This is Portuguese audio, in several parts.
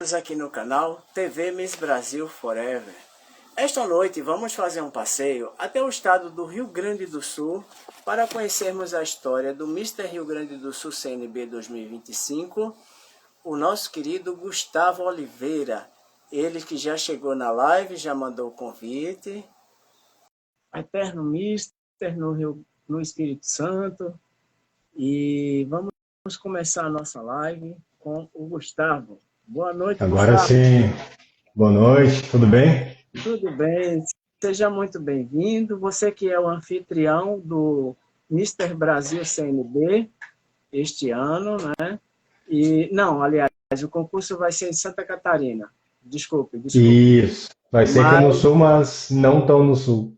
Estamos aqui no canal TV Miss Brasil Forever. Esta noite vamos fazer um passeio até o estado do Rio Grande do Sul para conhecermos a história do Mister Rio Grande do Sul CNB 2025, o nosso querido Gustavo Oliveira. Ele que já chegou na live, já mandou o convite. Eterno Mister no Espírito Santo. E vamos começar a nossa live com o Gustavo. Boa noite, Agora Gustavo. sim. Boa noite, tudo bem? Tudo bem, seja muito bem-vindo. Você que é o anfitrião do Mister Brasil CNB este ano, né? Aliás, o concurso vai ser em Santa Catarina. Desculpe. Isso. Vai ser aqui no Mas, sul, mas não tão no sul.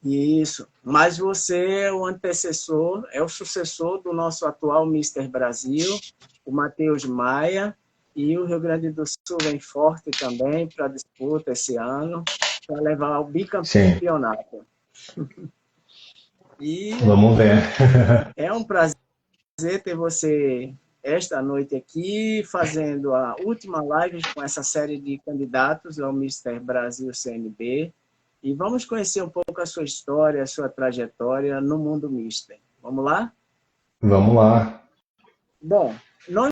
isso. Mas você é o antecessor, é o sucessor do nosso atual Mister Brasil, o Matheus Maia, e o Rio Grande do Sul vem forte também para a disputa esse ano, para levar o Sim, bicampeonato. E vamos ver. é um prazer ter você esta noite aqui, fazendo a última live com essa série de candidatos ao Mister Brasil CNB. E vamos conhecer um pouco a sua história, a sua trajetória no mundo Mister. Vamos lá? Vamos lá. Bom, nós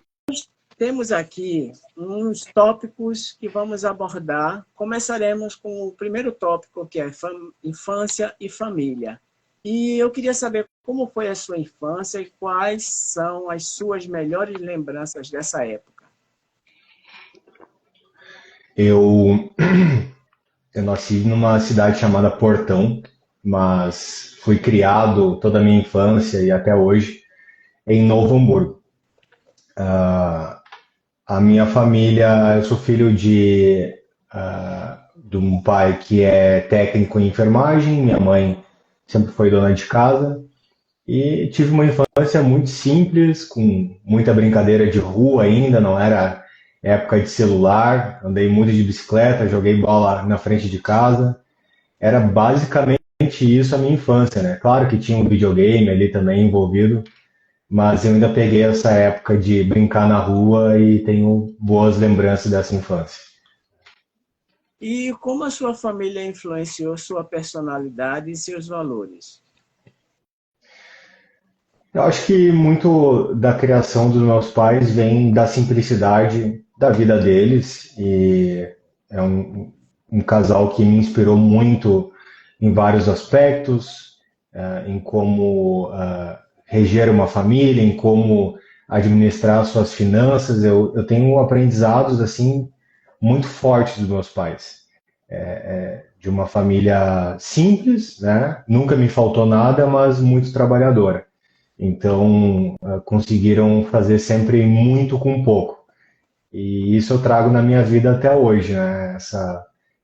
temos aqui uns tópicos que vamos abordar. Começaremos com o primeiro tópico, que é infância e família. E eu queria saber como foi a sua infância e quais são as suas melhores lembranças dessa época. Eu, eu nasci numa cidade chamada Portão, mas fui criado toda a minha infância e até hoje em Novo Hamburgo. A minha família, eu sou filho de um pai que é técnico em enfermagem, minha mãe sempre foi dona de casa. E tive uma infância muito simples, com muita brincadeira de rua ainda, não era época de celular, andei muito de bicicleta, joguei bola na frente de casa. Era basicamente isso a minha infância, né? Claro que tinha um videogame ali também envolvido, mas eu ainda peguei essa época de brincar na rua e tenho boas lembranças dessa infância. E como a sua família influenciou sua personalidade e seus valores? Eu acho que muito da criação dos meus pais vem da simplicidade da vida deles e é um casal que me inspirou muito em vários aspectos, em como reger uma família, em como administrar suas finanças. Eu tenho aprendizados assim muito fortes dos meus pais, de uma família simples, né? Nunca me faltou nada, mas muito trabalhadora. Então, conseguiram fazer sempre muito com pouco. E isso eu trago na minha vida até hoje, né?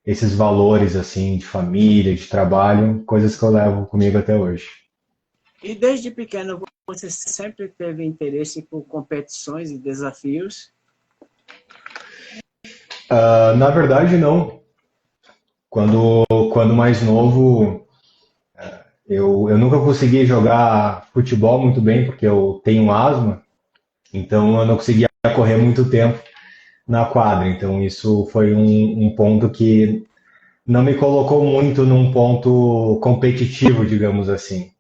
Esses valores, assim, de família, de trabalho, coisas que eu levo comigo até hoje. E desde pequeno você sempre teve interesse por competições e desafios? Na verdade, não. Quando mais novo, eu nunca consegui jogar futebol muito bem, porque eu tenho asma, então eu não conseguia correr muito tempo na quadra. Então isso foi um ponto que não me colocou muito num ponto competitivo, digamos assim.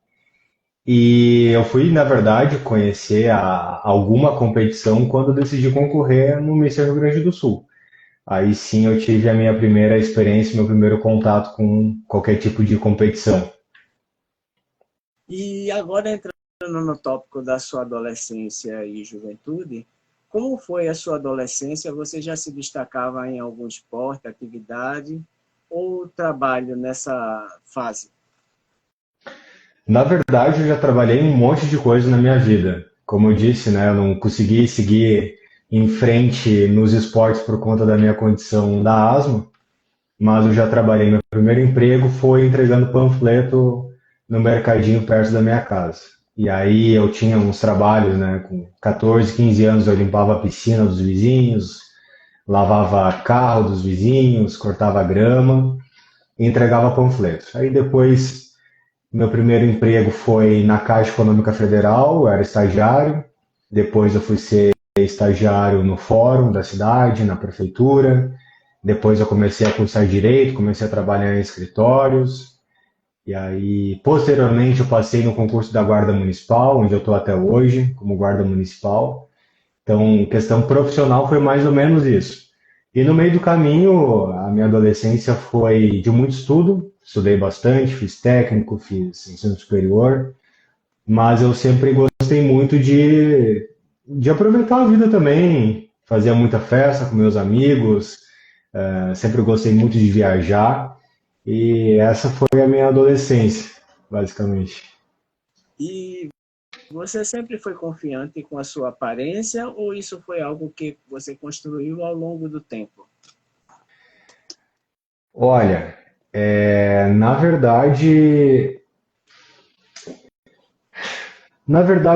E eu fui, na verdade, conhecer alguma competição quando decidi concorrer no Mister Rio Grande do Sul. Aí sim eu tive a minha primeira experiência, meu primeiro contato com qualquer tipo de competição. E agora entrando no tópico da sua adolescência e juventude, como foi a sua adolescência? Você já se destacava em algum esporte, atividade ou trabalho nessa fase? Na verdade, eu já trabalhei em um monte de coisa na minha vida. Como eu disse, né, eu não consegui seguir em frente nos esportes por conta da minha condição da asma, mas eu já trabalhei. Meu primeiro emprego foi entregando panfleto no mercadinho perto da minha casa. E aí eu tinha uns trabalhos, né, com 14, 15 anos eu limpava a piscina dos vizinhos, lavava carro dos vizinhos, cortava grama e entregava panfletos. Aí depois meu primeiro emprego foi na Caixa Econômica Federal, eu era estagiário. Depois eu fui ser estagiário no fórum da cidade, na prefeitura. Depois eu comecei a cursar direito, comecei a trabalhar em escritórios. E aí, posteriormente, eu passei no concurso da Guarda Municipal, onde eu estou até hoje, como guarda municipal. Então, questão profissional foi mais ou menos isso. E no meio do caminho, a minha adolescência foi de muito estudo, estudei bastante, fiz técnico, fiz ensino superior, mas eu sempre gostei muito de aproveitar a vida também, fazia muita festa com meus amigos, sempre gostei muito de viajar, e essa foi a minha adolescência, basicamente. E você sempre foi confiante com a sua aparência ou isso foi algo que você construiu ao longo do tempo? Olha, na verdade,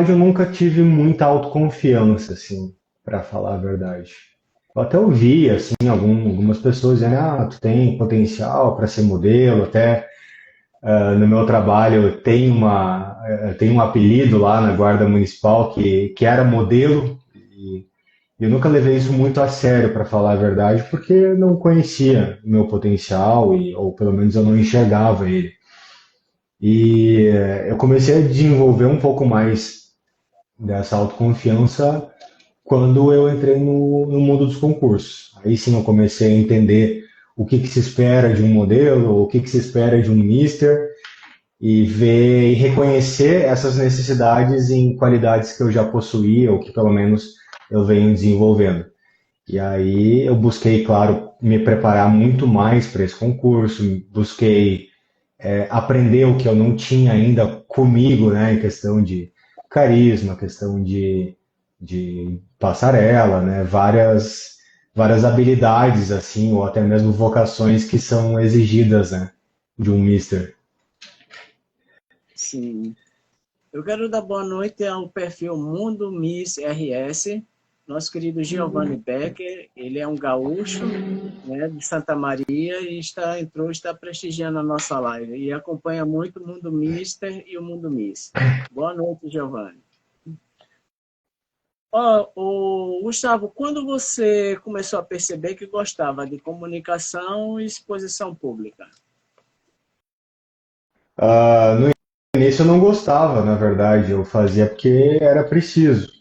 eu nunca tive muita autoconfiança, assim, para falar a verdade. Eu até ouvi, assim, algumas pessoas dizendo, tu tem potencial para ser modelo, até no meu trabalho tem um apelido lá na Guarda Municipal que era modelo, e eu nunca levei isso muito a sério, para falar a verdade, porque eu não conhecia o meu potencial, ou pelo menos eu não enxergava ele. E eu comecei a desenvolver um pouco mais dessa autoconfiança quando eu entrei no mundo dos concursos. Aí sim eu comecei a entender o que se espera de um modelo, o que se espera de um mister, e ver e reconhecer essas necessidades em qualidades que eu já possuía, ou que pelo menos eu venho desenvolvendo. E aí eu busquei, claro, me preparar muito mais para esse concurso, busquei aprender o que eu não tinha ainda comigo, né, em questão de carisma, questão de passarela, né, várias habilidades, assim, ou até mesmo vocações que são exigidas, né, de um mister. Sim. Eu quero dar boa noite ao perfil Mundo Miss RS, nosso querido Giovanni Becker. Ele é um gaúcho, né, de Santa Maria e está prestigiando a nossa live e acompanha muito o Mundo Mister e o Mundo Miss. Boa noite, Giovanni. Gustavo, quando você começou a perceber que gostava de comunicação e exposição pública? No início eu não gostava, na verdade, eu fazia porque era preciso.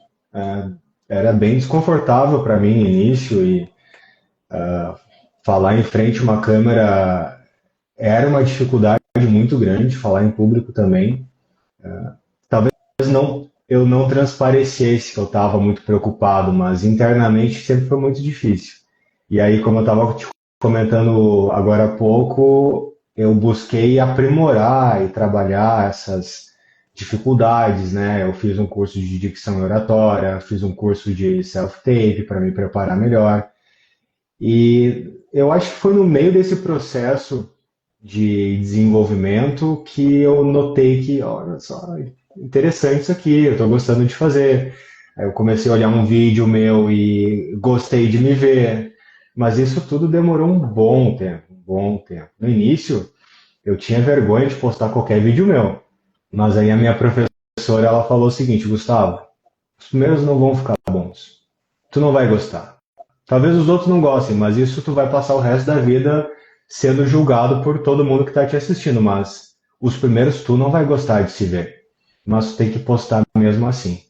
Era bem desconfortável para mim no início, e falar em frente a uma câmera era uma dificuldade muito grande, falar em público também. Talvez eu não transparecesse que eu estava muito preocupado, mas internamente sempre foi muito difícil. E aí, como eu estava te comentando agora há pouco, eu busquei aprimorar e trabalhar essas dificuldades, né? Eu fiz um curso de dicção e oratória, fiz um curso de self-tape para me preparar melhor. E eu acho que foi no meio desse processo de desenvolvimento que eu notei que, olha só, interessante isso aqui, eu estou gostando de fazer. Aí eu comecei a olhar um vídeo meu e gostei de me ver, mas isso tudo demorou um bom tempo, um bom tempo. No início, eu tinha vergonha de postar qualquer vídeo meu, mas aí a minha professora ela falou o seguinte, Gustavo, os primeiros não vão ficar bons, tu não vai gostar. Talvez os outros não gostem, mas isso tu vai passar o resto da vida sendo julgado por todo mundo que está te assistindo, mas os primeiros tu não vai gostar de se ver, mas tu tem que postar mesmo assim.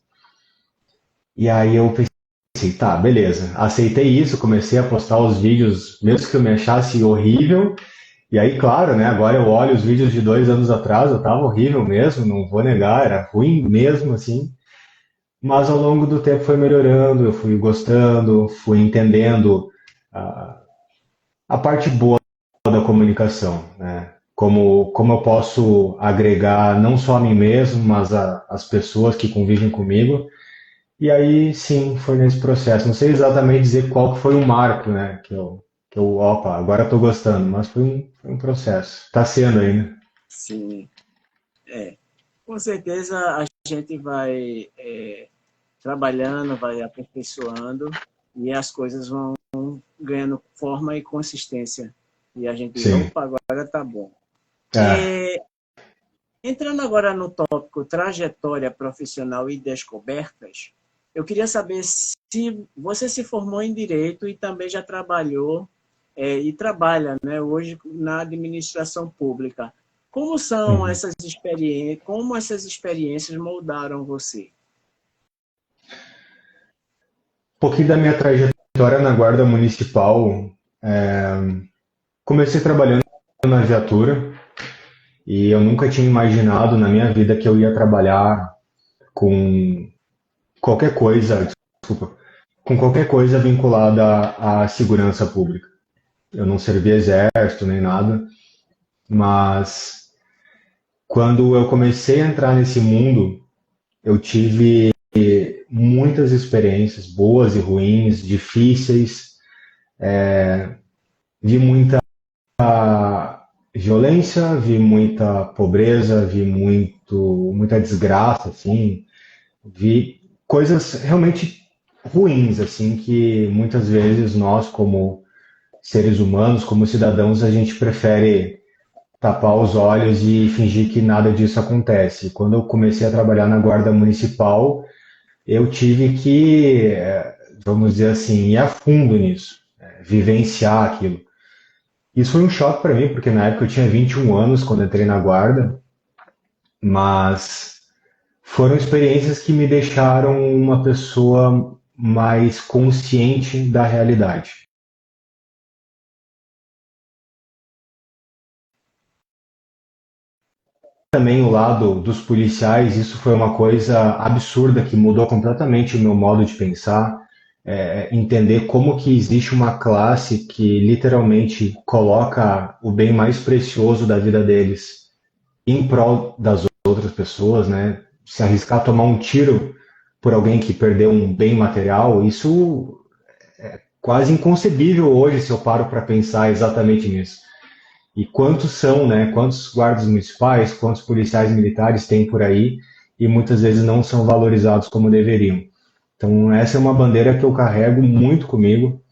E aí eu pensei, tá, beleza, aceitei isso, comecei a postar os vídeos, mesmo que eu me achasse horrível, e aí, claro, né, agora eu olho os vídeos de 2 anos atrás, eu tava horrível mesmo, não vou negar, era ruim mesmo, assim, mas ao longo do tempo foi melhorando, eu fui gostando, fui entendendo a, a parte boa da comunicação, né? Como eu posso agregar não só a mim mesmo, mas as pessoas que convivem comigo. E aí, sim, foi nesse processo. Não sei exatamente dizer qual que foi o marco, né? Opa, agora estou gostando, mas foi um processo. Está sendo ainda. Sim, é. Com certeza a gente vai trabalhando, vai aperfeiçoando e as coisas vão ganhando forma e consistência. E a gente diz, Sim. opa, agora tá bom. É. Entrando agora no tópico trajetória profissional e descobertas, Eu queria saber se você se formou em Direito e também já trabalhou e trabalha, né, hoje na administração pública. Como são Uhum. essas experiências, como essas experiências moldaram você? Um pouquinho da minha trajetória na Guarda Municipal. Comecei trabalhando na viatura e eu nunca tinha imaginado na minha vida que eu ia trabalhar com qualquer coisa, desculpa, com qualquer coisa vinculada à segurança pública. Eu não servi exército nem nada, mas quando eu comecei a entrar nesse mundo, eu tive muitas experiências, boas e ruins, difíceis, vi muita violência, vi muita pobreza, vi muita desgraça, assim, vi coisas realmente ruins, assim, que muitas vezes nós, como seres humanos, como cidadãos, a gente prefere tapar os olhos e fingir que nada disso acontece. Quando eu comecei a trabalhar na Guarda Municipal, eu tive que, vamos dizer assim, ir a fundo nisso, vivenciar aquilo. Isso foi um choque para mim, porque na época eu tinha 21 anos quando entrei na Guarda, mas foram experiências que me deixaram uma pessoa mais consciente da realidade. Também o lado dos policiais, isso foi uma coisa absurda que mudou completamente o meu modo de pensar, entender como que existe uma classe que literalmente coloca o bem mais precioso da vida deles em prol das outras pessoas, né? Se arriscar a tomar um tiro por alguém que perdeu um bem material, isso quase inconcebível hoje se eu paro para pensar exatamente nisso. E quantos são, né? Quantos guardas municipais, quantos policiais militares tem por aí e muitas vezes não são valorizados como deveriam. Então essa é uma bandeira que eu carrego muito comigo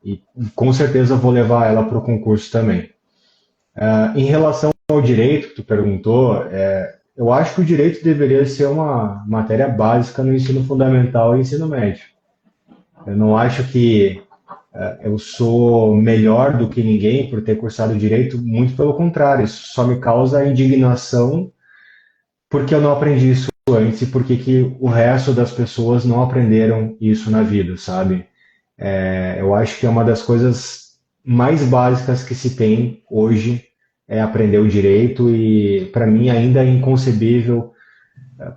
e com certeza vou levar ela para o concurso também. Em relação ao direito que tu perguntou, eu acho que o direito deveria ser uma matéria básica no ensino fundamental e ensino médio. Eu não acho que eu sou melhor do que ninguém por ter cursado direito, muito pelo contrário, isso só me causa indignação porque eu não aprendi isso antes e porque que o resto das pessoas não aprenderam isso na vida, sabe? Eu acho que é uma das coisas mais básicas que se tem hoje é aprender o direito e para mim ainda é inconcebível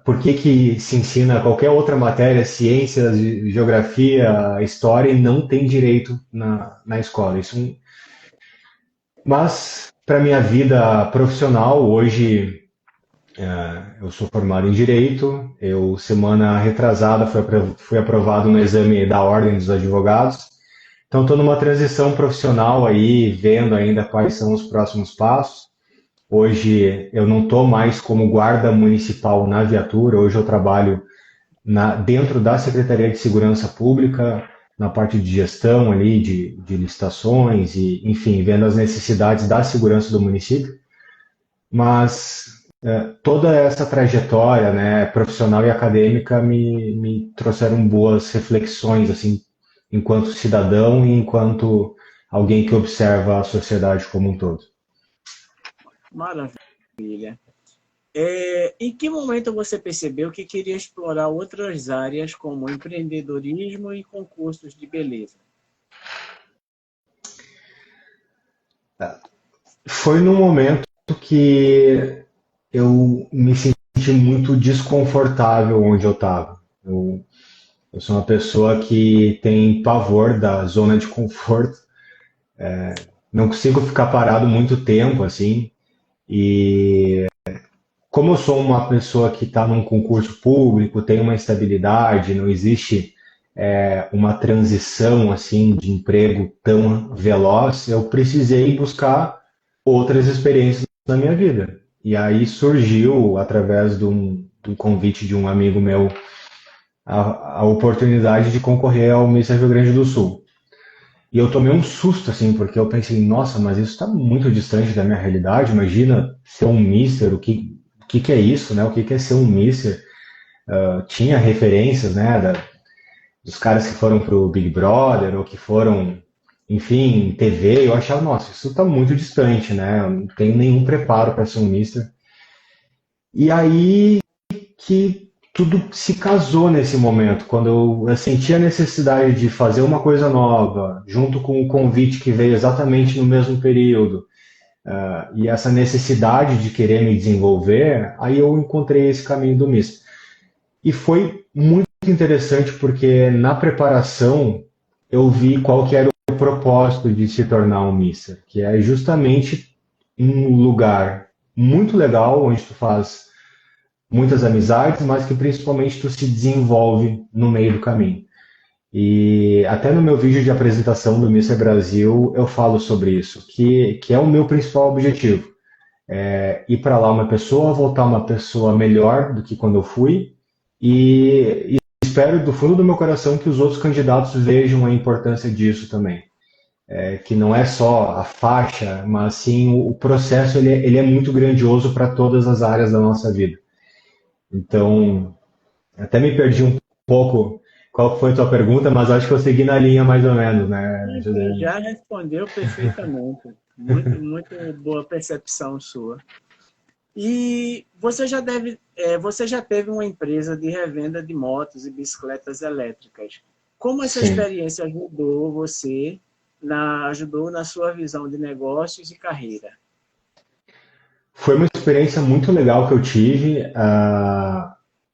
por que que se ensina qualquer outra matéria, ciências, geografia, história e não tem direito na escola. Mas para minha vida profissional hoje eu sou formado em direito. Eu semana retrasada fui aprovado no exame da Ordem dos Advogados. Então, estou numa transição profissional aí, vendo ainda quais são os próximos passos. Hoje eu não estou mais como guarda municipal na viatura, hoje eu trabalho dentro da Secretaria de Segurança Pública, na parte de gestão ali, de licitações e, enfim, vendo as necessidades da segurança do município. Mas toda essa trajetória, né, profissional e acadêmica me trouxeram boas reflexões, assim, enquanto cidadão e enquanto alguém que observa a sociedade como um todo. Maravilha. Em que momento você percebeu que queria explorar outras áreas como empreendedorismo e concursos de beleza? Foi num momento que eu me senti muito desconfortável onde eu estava. Eu sou uma pessoa que tem pavor da zona de conforto, não consigo ficar parado muito tempo assim. E como eu sou uma pessoa que está num concurso público, tem uma estabilidade, não existe uma transição assim de emprego tão veloz, eu precisei buscar outras experiências na minha vida. E aí surgiu, através de um convite de um amigo meu, a oportunidade de concorrer ao Miss Rio Grande do Sul. E eu tomei um susto, assim, porque eu pensei, nossa, mas isso está muito distante da minha realidade. Imagina ser um Mister, o que é isso, né? O que é ser um Mister? tinha referências, né, dos caras que foram pro Big Brother ou que foram, enfim, TV. Eu achava, nossa, isso tá muito distante, né? Eu não tenho nenhum preparo para ser um mister. E aí que tudo se casou nesse momento, quando eu senti a necessidade de fazer uma coisa nova, junto com o convite que veio exatamente no mesmo período, e essa necessidade de querer me desenvolver, aí eu encontrei esse caminho do misto. E foi muito interessante porque na preparação eu vi qual que era o propósito de se tornar um mister, que é justamente um lugar muito legal onde tu faz muitas amizades, mas que principalmente tu se desenvolve no meio do caminho. E até no meu vídeo de apresentação do Mister Brasil eu falo sobre isso, que é o meu principal objetivo. É ir para lá uma pessoa, voltar uma pessoa melhor do que quando eu fui, e espero do fundo do meu coração que os outros candidatos vejam a importância disso também. Que não é só a faixa, mas sim o processo, ele é muito grandioso para todas as áreas da nossa vida. Então, até me perdi um pouco qual foi a tua pergunta, mas acho que eu segui na linha mais ou menos, né, Você José? já respondeu perfeitamente. Muito, muito boa percepção sua. E você já teve uma empresa de revenda de motos e bicicletas elétricas. Como essa Sim. experiência ajudou na sua visão de negócios e carreira? Foi uma experiência muito legal que eu tive.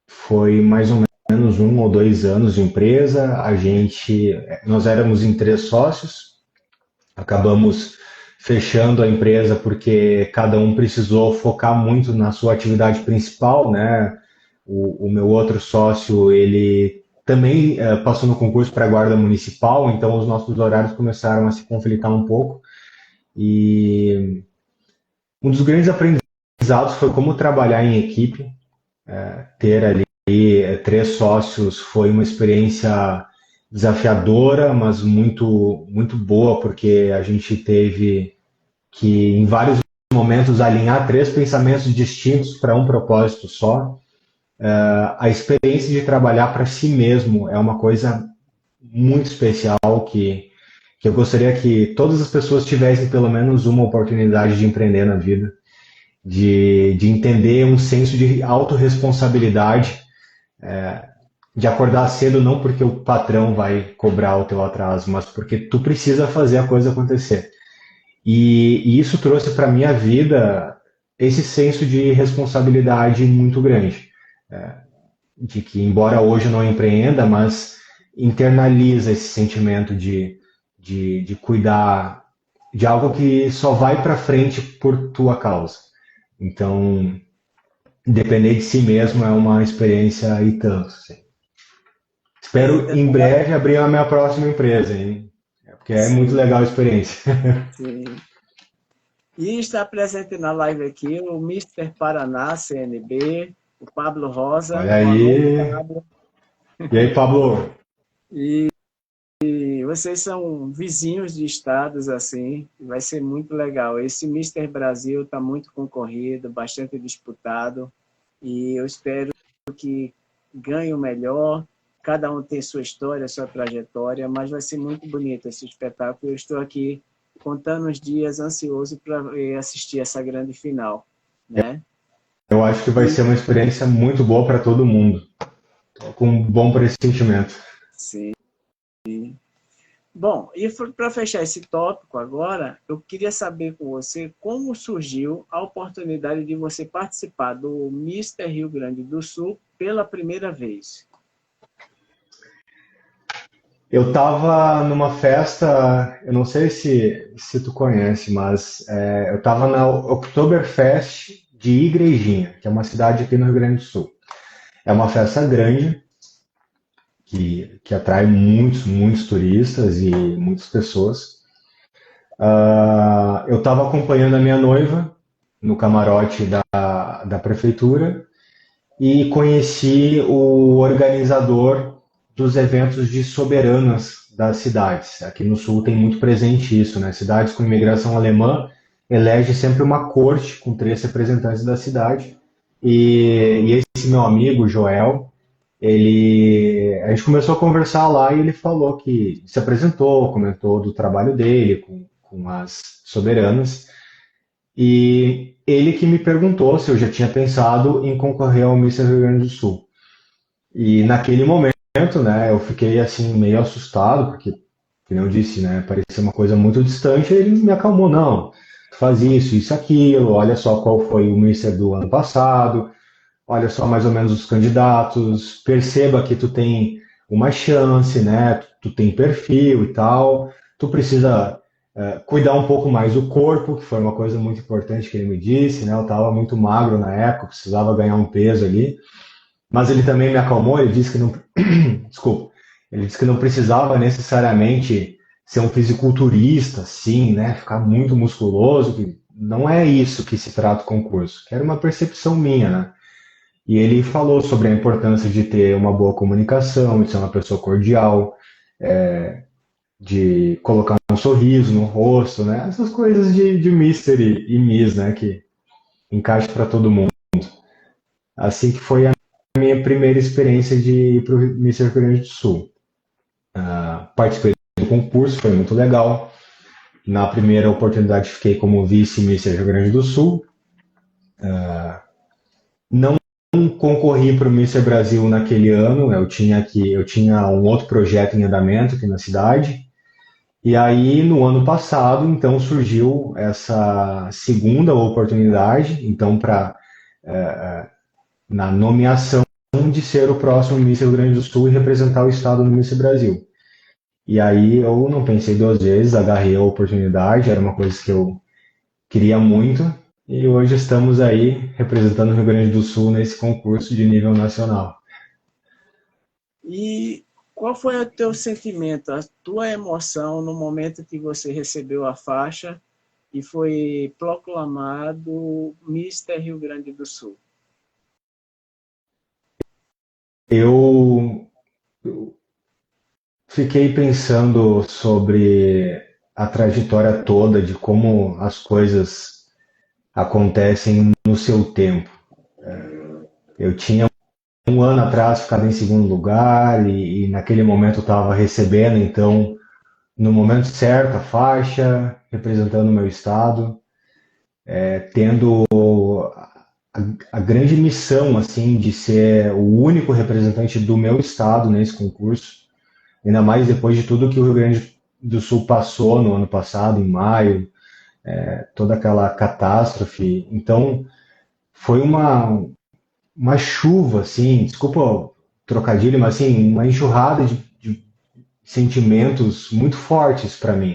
Foi mais ou menos 1 ou 2 anos de empresa. Nós éramos em 3 sócios. Acabamos fechando a empresa porque cada um precisou focar muito na sua atividade principal, né? O meu outro sócio, ele também passou no concurso para a guarda municipal, então os nossos horários começaram a se conflitar um pouco. E um dos grandes aprendizados foi como trabalhar em equipe. Ter ali 3 sócios foi uma experiência desafiadora, mas muito, muito boa, porque a gente teve que, em vários momentos, alinhar 3 pensamentos distintos para um propósito só. A experiência de trabalhar para si mesmo é uma coisa muito especial que eu gostaria que todas as pessoas tivessem pelo menos uma oportunidade de empreender na vida, de entender um senso de autorresponsabilidade, de acordar cedo não porque o patrão vai cobrar o teu atraso, mas porque tu precisa fazer a coisa acontecer. E isso trouxe para minha vida esse senso de responsabilidade muito grande, de que embora hoje eu não empreenda, mas internaliza esse sentimento de cuidar de algo que só vai para frente por tua causa. Então, depender de si mesmo é uma experiência e tanto. Assim. Espero em breve abrir a minha próxima empresa, hein? Porque é muito Sim, legal a experiência. sim. E está presente na live aqui o Mister Paraná, CNB, o Pablo Rosa. Olha Boa noite, aí. Pablo. E aí, Pablo? E vocês são vizinhos de estados, assim, vai ser muito legal. Esse Mister Brasil está muito concorrido, bastante disputado, e eu espero que ganhe o melhor. Cada um tem sua história, sua trajetória, mas vai ser muito bonito esse espetáculo. Eu estou aqui contando os dias, ansioso para assistir essa grande final, né? Eu acho que vai ser uma experiência muito boa para todo mundo. Tô com um bom pressentimento. Sim. Bom, e para fechar esse tópico agora, eu queria saber com você como surgiu a oportunidade de você participar do Mister Rio Grande do Sul pela primeira vez. Eu estava numa festa, eu não sei se tu conhece, mas eu estava na Oktoberfest de Igrejinha, que é uma cidade aqui no Rio Grande do Sul. É uma festa grande que atrai muitos, muitos turistas e muitas pessoas. Eu estava acompanhando a minha noiva no camarote da prefeitura e conheci o organizador dos eventos de soberanas das cidades. Aqui no Sul tem muito presente isso, né? Cidades com imigração alemã elegem sempre uma corte com 3 representantes da cidade. E esse meu amigo, Joel, A gente começou a conversar lá e ele falou que se apresentou, comentou do trabalho dele com as soberanas, e ele que me perguntou se eu já tinha pensado em concorrer ao Mister Rio Grande do Sul. E naquele momento, né, eu fiquei assim meio assustado, porque, como eu disse, né, parecia uma coisa muito distante, e ele me acalmou, não, tu faz isso, aquilo, olha só qual foi o Mister do ano passado, olha só mais ou menos os candidatos, perceba que tu tem uma chance, né? Tu tem perfil e tal, tu precisa cuidar um pouco mais do corpo, que foi uma coisa muito importante que ele me disse, né? Eu estava muito magro na época, precisava ganhar um peso ali, mas ele também me acalmou, ele disse que não, desculpa, ele disse que não precisava necessariamente ser um fisiculturista, assim, né? Ficar muito musculoso, que não é isso que se trata o concurso, que era uma percepção minha, né? E ele falou sobre a importância de ter uma boa comunicação, de ser uma pessoa cordial, de colocar um sorriso no rosto, né? Essas coisas de Mister e Miss, né? Que encaixa para todo mundo. Assim que foi a minha primeira experiência de ir para o Mister Rio Grande do Sul. Participei do concurso, foi muito legal. Na primeira oportunidade fiquei como vice Mister Rio Grande do Sul. Não concorri para o Mister Brasil naquele ano, eu tinha um outro projeto em andamento aqui na cidade. E aí, no ano passado, então, surgiu essa segunda oportunidade, então, na nomeação de ser o próximo Miss Rio Grande do Sul e representar o estado no Miss Brasil. E aí eu não pensei duas vezes, agarrei a oportunidade, era uma coisa que eu queria muito, e hoje estamos aí representando o Rio Grande do Sul nesse concurso de nível nacional. E qual foi o teu sentimento, a tua emoção no momento que você recebeu a faixa e foi proclamado Mister Rio Grande do Sul? Eu fiquei pensando sobre a trajetória toda de como as coisas acontecem no seu tempo. Eu tinha um ano atrás ficado em segundo lugar e naquele momento eu estava recebendo, então, no momento certo, a faixa, representando o meu estado, tendo a grande missão assim de ser o único representante do meu estado nesse concurso, ainda mais depois de tudo que o Rio Grande do Sul passou no ano passado, em maio, toda aquela catástrofe. Então, foi uma chuva, assim, desculpa o trocadilho, mas assim, uma enxurrada de sentimentos muito fortes para mim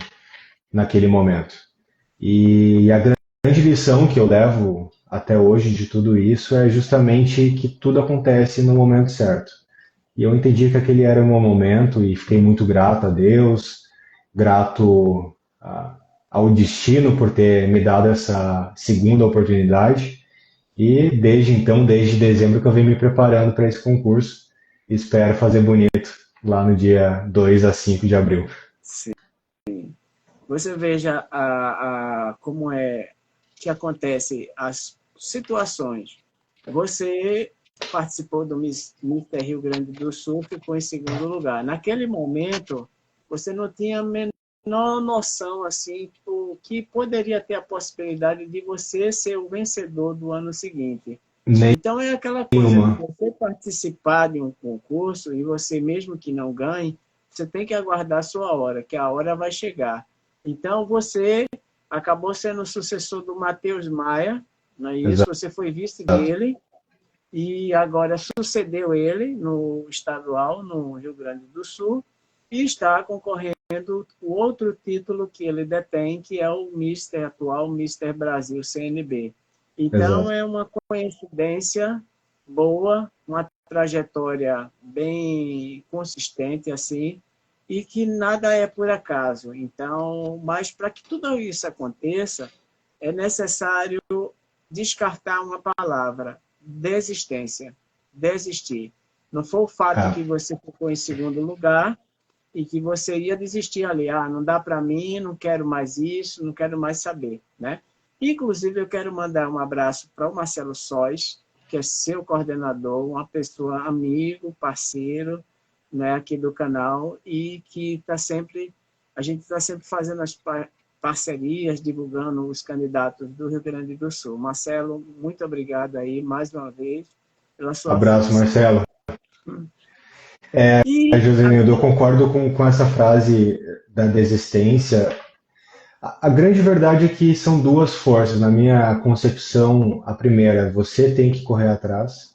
naquele momento. E a grande lição que eu levo até hoje de tudo isso é justamente que tudo acontece no momento certo. E eu entendi que aquele era o meu momento e fiquei muito grato a Deus, grato ao destino por ter me dado essa segunda oportunidade. E desde então, desde dezembro, que eu venho me preparando para esse concurso. Espero fazer bonito lá no dia 2 a 5 de abril. Sim. Você veja como é que acontece as situações. Você participou do Mister Rio Grande do Sul, ficou em segundo lugar. Naquele momento, você não tinha a menor noção assim que poderia ter a possibilidade de você ser o vencedor do ano seguinte. Então é aquela coisa de Nenhuma. você participar de um concurso e você mesmo que não ganhe, você tem que aguardar a sua hora, que a hora vai chegar. Então você acabou sendo o sucessor do Matheus Maia, não é isso? Exato. Você foi vice dele e agora sucedeu ele no estadual, no Rio Grande do Sul, e está concorrendo o outro título que ele detém, que é o Mister atual, Mister Brasil CNB. Então, Exato. é uma coincidência boa, uma trajetória bem consistente, assim, e que nada é por acaso. Então, mas para que tudo isso aconteça, é necessário descartar uma palavra: desistência, desistir. Não foi o fato Ah, que você ficou em segundo lugar e que você ia desistir ali. Ah, não dá para mim, não quero mais isso, não quero mais saber, né? Inclusive, eu quero mandar um abraço para o Marcelo Sóis, que é seu coordenador, uma pessoa amigo, parceiro, né, aqui do canal, e que a gente está sempre fazendo as parcerias, divulgando os candidatos do Rio Grande do Sul. Marcelo, muito obrigado aí, mais uma vez, pela sua Abraço, força. Marcelo. Josenildo, eu concordo com essa frase da desistência. A grande verdade é que são duas forças. Na minha concepção, a primeira, você tem que correr atrás,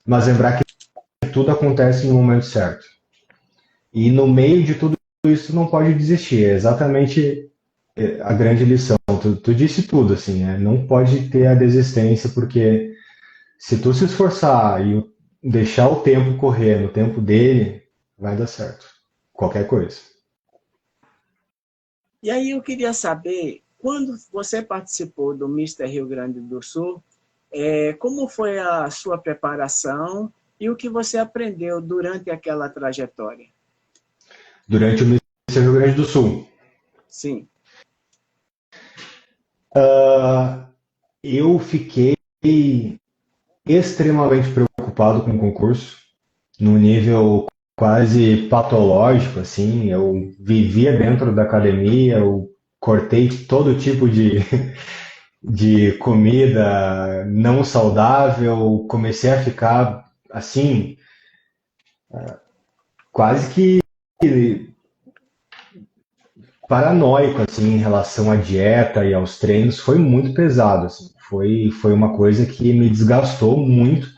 mas lembrar que tudo acontece no momento certo. E no meio de tudo isso, não pode desistir. É exatamente a grande lição. Tu disse tudo, assim, né? Não pode ter a desistência, porque se tu se esforçar e deixar o tempo correr no tempo dele, vai dar certo. Qualquer coisa. E aí eu queria saber, quando você participou do Mister Rio Grande do Sul, como foi a sua preparação e o que você aprendeu durante aquela trajetória? Durante o Mister Rio Grande do Sul. Sim. Eu fiquei extremamente preocupado com o concurso, num nível quase patológico, assim. Eu vivia dentro da academia, eu cortei todo tipo de comida não saudável, comecei a ficar assim, quase que paranoico assim em relação à dieta e aos treinos. Foi muito pesado, assim. Foi uma coisa que me desgastou muito,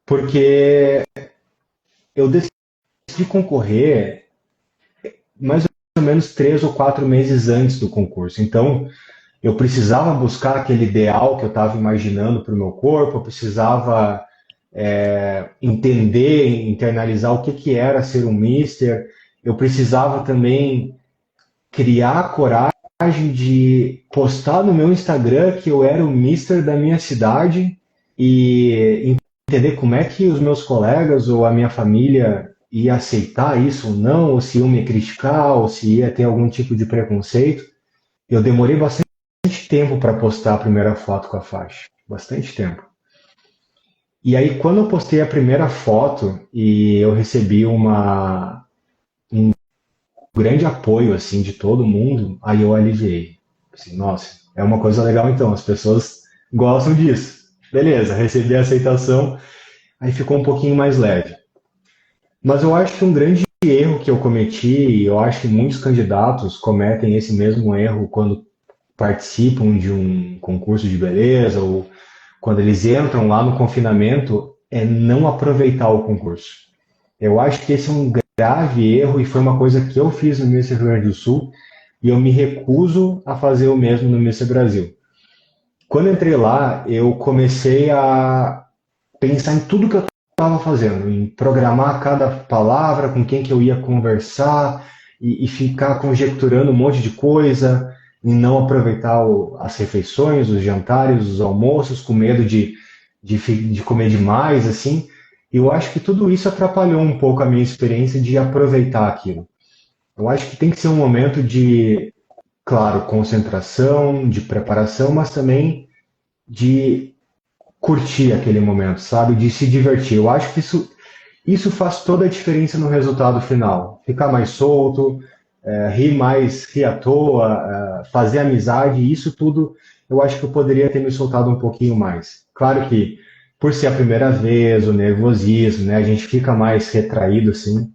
porque eu decidi concorrer mais ou menos 3 ou 4 meses antes do concurso. Então, eu precisava buscar aquele ideal que eu estava imaginando para o meu corpo, eu precisava entender, internalizar o que era ser um mister, eu precisava também criar a coragem de postar no meu Instagram que eu era o mister da minha cidade e entender como é que os meus colegas ou a minha família ia aceitar isso ou não, ou se iam me criticar, ou se ia ter algum tipo de preconceito. Eu demorei bastante tempo para postar a primeira foto com a faixa, bastante tempo. E aí, quando eu postei a primeira foto e eu recebi um grande apoio assim de todo mundo, aí eu aliviei. Assim, nossa, é uma coisa legal então, as pessoas gostam disso. Beleza, recebi a aceitação, aí ficou um pouquinho mais leve. Mas eu acho que um grande erro que eu cometi, e eu acho que muitos candidatos cometem esse mesmo erro quando participam de um concurso de beleza ou quando eles entram lá no confinamento, é não aproveitar o concurso. Eu acho que esse é um grave erro e foi uma coisa que eu fiz no Mister Rio Grande do Sul e eu me recuso a fazer o mesmo no Mister Brasil. Quando entrei lá, eu comecei a pensar em tudo que eu estava fazendo, em programar cada palavra, com quem que eu ia conversar e ficar conjecturando um monte de coisa, em não aproveitar as refeições, os jantares, os almoços, com medo de comer demais, assim. E eu acho que tudo isso atrapalhou um pouco a minha experiência de aproveitar aquilo. Eu acho que tem que ser um momento de, claro, concentração, de preparação, mas também de curtir aquele momento, sabe? De se divertir. Eu acho que isso faz toda a diferença no resultado final. Ficar mais solto, rir mais, rir à toa, fazer amizade, isso tudo eu acho que eu poderia ter me soltado um pouquinho mais. Claro que por ser a primeira vez, o nervosismo, né, a gente fica mais retraído assim,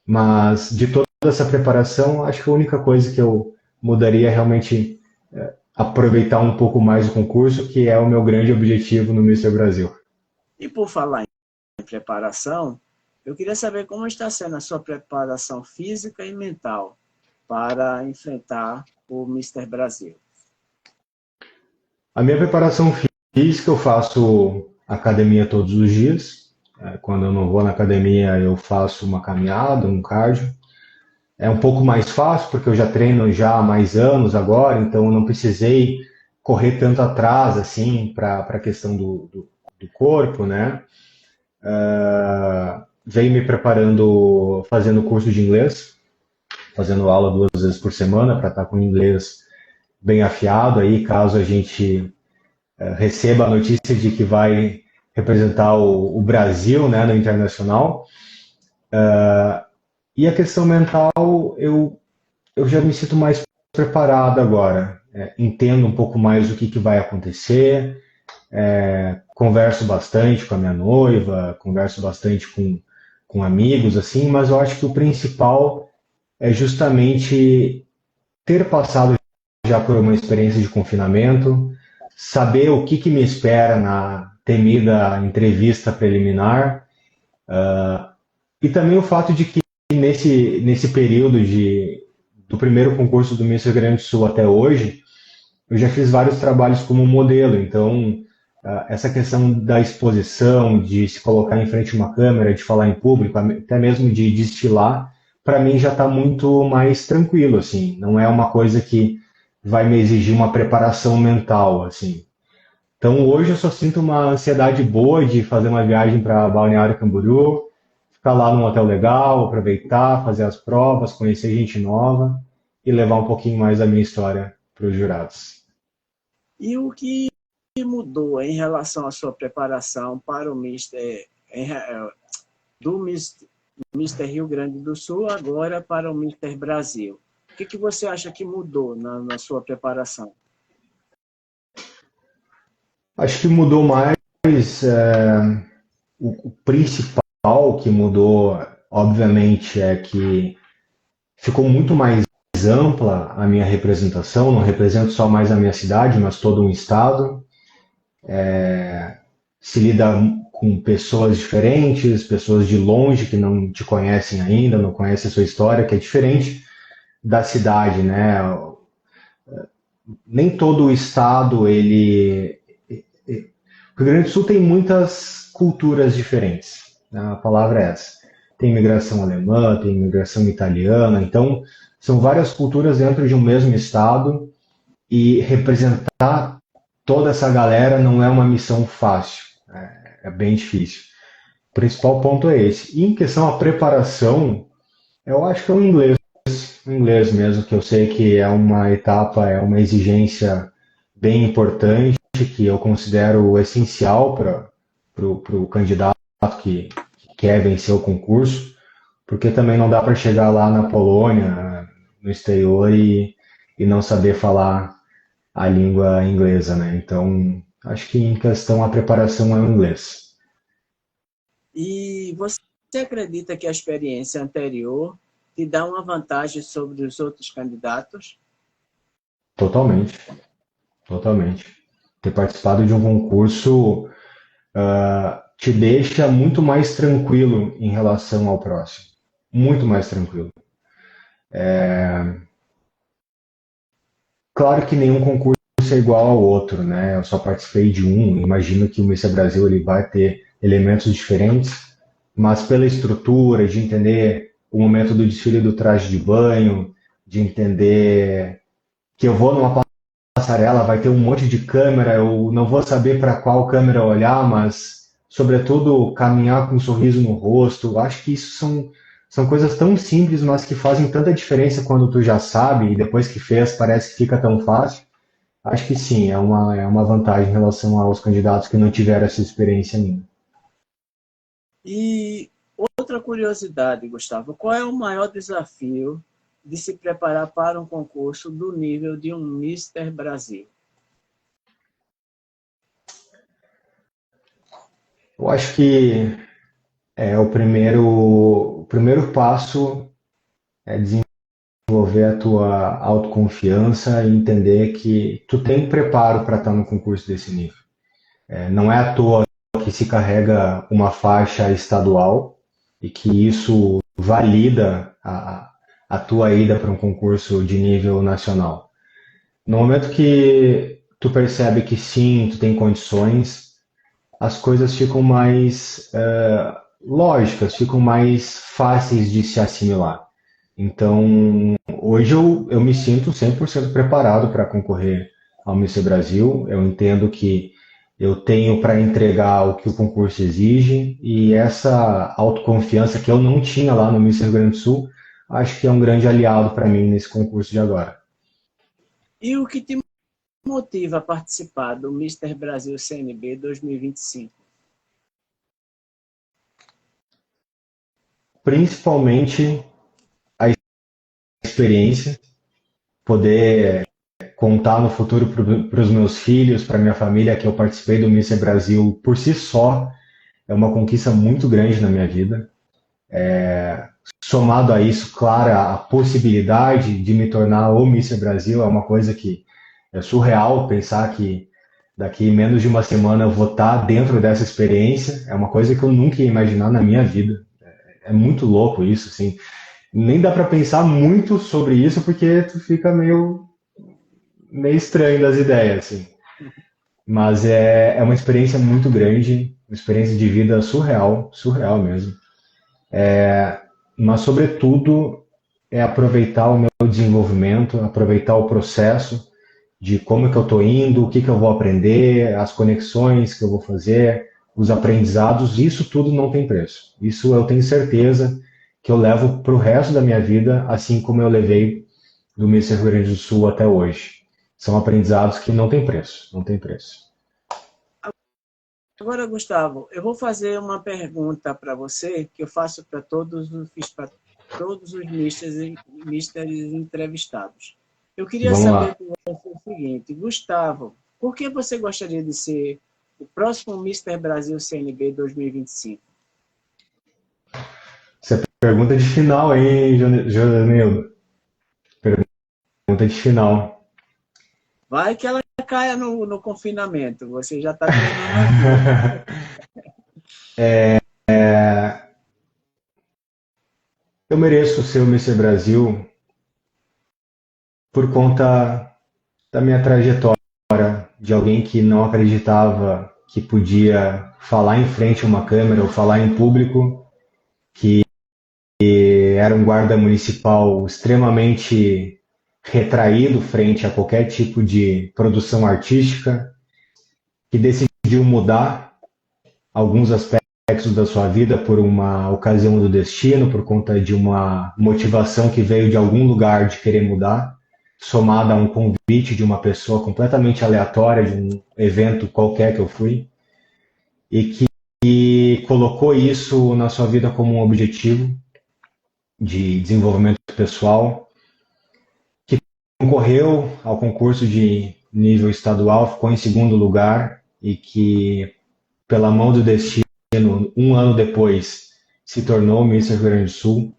mas de toda essa preparação, acho que a única coisa que eu mudaria é realmente aproveitar um pouco mais o concurso, que é o meu grande objetivo no Mister Brasil. E por falar em preparação, eu queria saber como está sendo a sua preparação física e mental para enfrentar o Mister Brasil. A minha preparação física, eu faço academia todos os dias. Quando eu não vou na academia, eu faço uma caminhada, um cardio. É um pouco mais fácil, porque eu já treino já há mais anos agora, então eu não precisei correr tanto atrás, assim, para a questão do corpo, né? Venho me preparando, fazendo curso de inglês, fazendo aula 2 vezes por semana, para estar com o inglês bem afiado aí, caso a gente receba a notícia de que vai representar o Brasil, né, no internacional. E a questão mental, eu já me sinto mais preparado agora. Entendo um pouco mais o que vai acontecer, converso bastante com a minha noiva, converso bastante com amigos, assim, mas eu acho que o principal é justamente ter passado já por uma experiência de confinamento, saber o que me espera na temida entrevista preliminar, e também o fato de que nesse período do primeiro concurso do Miss Rio Grande do Sul até hoje, eu já fiz vários trabalhos como modelo, então essa questão da exposição, de se colocar em frente a uma câmera, de falar em público, até mesmo de destilar, para mim já está muito mais tranquilo, assim. Não é uma coisa que vai me exigir uma preparação mental, assim. Então hoje eu só sinto uma ansiedade boa de fazer uma viagem para Balneário Camboriú, ficar lá num hotel legal, aproveitar, fazer as provas, conhecer gente nova e levar um pouquinho mais da minha história para os jurados. E o que mudou em relação à sua preparação para o do Mister Rio Grande do Sul agora para o Mister Brasil? O que você acha que mudou na sua preparação? Acho que mudou mais o principal que mudou, obviamente, é que ficou muito mais ampla a minha representação, não represento só mais a minha cidade, mas todo um estado. Se lida com pessoas diferentes, pessoas de longe que não te conhecem ainda, não conhecem a sua história, que é diferente da cidade, né? Nem todo o estado, o Rio Grande do Sul tem muitas culturas diferentes, né? A palavra é essa. Tem imigração alemã, tem imigração italiana, então são várias culturas dentro de um mesmo estado e representar toda essa galera não é uma missão fácil, é bem difícil. O principal ponto é esse. E em questão à preparação, eu acho que é o inglês mesmo, que eu sei que é uma etapa, é uma exigência bem importante, que eu considero essencial para o candidato que quer vencer o concurso, porque também não dá para chegar lá na Polônia, no exterior, e não saber falar a língua inglesa, né? Então, acho que em questão a preparação é o inglês. E você acredita que a experiência anterior te dá uma vantagem sobre os outros candidatos? Totalmente, totalmente. Ter participado de um concurso te deixa muito mais tranquilo em relação ao próximo. Muito mais tranquilo. Claro que nenhum concurso é igual ao outro, né? Eu só participei de um. Imagino que o Miss Brasil ele vai ter elementos diferentes, mas pela estrutura, de entender o momento do desfile do traje de banho, de entender que eu vou numa passarela, vai ter um monte de câmera, eu não vou saber para qual câmera olhar, mas, sobretudo, caminhar com um sorriso no rosto. Acho que isso são coisas tão simples, mas que fazem tanta diferença quando tu já sabe e depois que fez parece que fica tão fácil. Acho que sim, é uma vantagem em relação aos candidatos que não tiveram essa experiência ainda. E outra curiosidade, Gustavo, qual é o maior desafio de se preparar para um concurso do nível de um Mister Brasil? Eu acho que o primeiro passo é desenvolver a tua autoconfiança e entender que tu tem preparo para estar no concurso desse nível. Não é à toa que se carrega uma faixa estadual e que isso valida a tua ida para um concurso de nível nacional. No momento que tu percebe que sim, tu tem condições, as coisas ficam mais lógicas, ficam mais fáceis de se assimilar. Então, hoje eu me sinto 100% preparado para concorrer ao Miss Brasil. Eu entendo que eu tenho para entregar o que o concurso exige e essa autoconfiança que eu não tinha lá no Miss Rio Grande do Sul, acho que é um grande aliado para mim nesse concurso de agora. E o que te motiva a participar do Mister Brasil CNB 2025? principalmente a experiência, poder contar no futuro para os meus filhos, para minha família, que eu participei do Mister Brasil por si só, é uma conquista muito grande na minha vida. Somado a isso, claro, a possibilidade de me tornar o Mister Brasil é uma coisa que é surreal pensar que daqui menos de uma semana eu vou estar dentro dessa experiência. É uma coisa que eu nunca ia imaginar na minha vida. É muito louco isso, assim. Nem dá para pensar muito sobre isso porque tu fica meio estranho das ideias, assim. Mas é uma experiência muito grande, uma experiência de vida surreal, surreal mesmo. Mas, sobretudo, é aproveitar o meu desenvolvimento, aproveitar o processo de como é que eu estou indo, o que eu vou aprender, as conexões que eu vou fazer, os aprendizados, isso tudo não tem preço. Isso eu tenho certeza que eu levo para o resto da minha vida, assim como eu levei do Mister Rio Grande do Sul até hoje. São aprendizados que não tem preço, não tem preço. Agora, Gustavo, eu vou fazer uma pergunta para você que eu faço para fiz para todos os misters entrevistados. Eu queria Vamos saber lá. de você o seguinte, Gustavo, por que você gostaria de ser o próximo Mister Brasil CNB 2025? Essa é pergunta de final, hein, Joanildo? Pergunta de final. Vai que ela caia no confinamento, você já está treinando a vida. Eu mereço ser o Mister Brasil por conta da minha trajetória, de alguém que não acreditava que podia falar em frente a uma câmera ou falar em público, que era um guarda municipal extremamente retraído frente a qualquer tipo de produção artística, que decidiu mudar alguns aspectos da sua vida por uma ocasião do destino, por conta de uma motivação que veio de algum lugar de querer mudar, somada a um convite de uma pessoa completamente aleatória, de um evento qualquer que eu fui, e colocou isso na sua vida como um objetivo de desenvolvimento pessoal, que concorreu ao concurso de nível estadual, ficou em segundo lugar e que, pela mão do destino, um ano depois, se tornou Mister Rio Grande do Sul